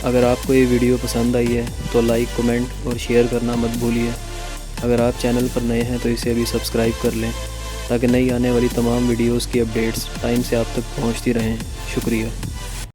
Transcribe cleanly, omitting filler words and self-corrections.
अगर आपको ये वीडियो पसंद आई है तो लाइक, कमेंट और शेयर करना मत भूलिए। अगर आप चैनल पर नए हैं तो इसे अभी सब्सक्राइब कर लें ताकि नई आने वाली तमाम वीडियोस की अपडेट्स टाइम से आप तक पहुंचती रहें। शुक्रिया।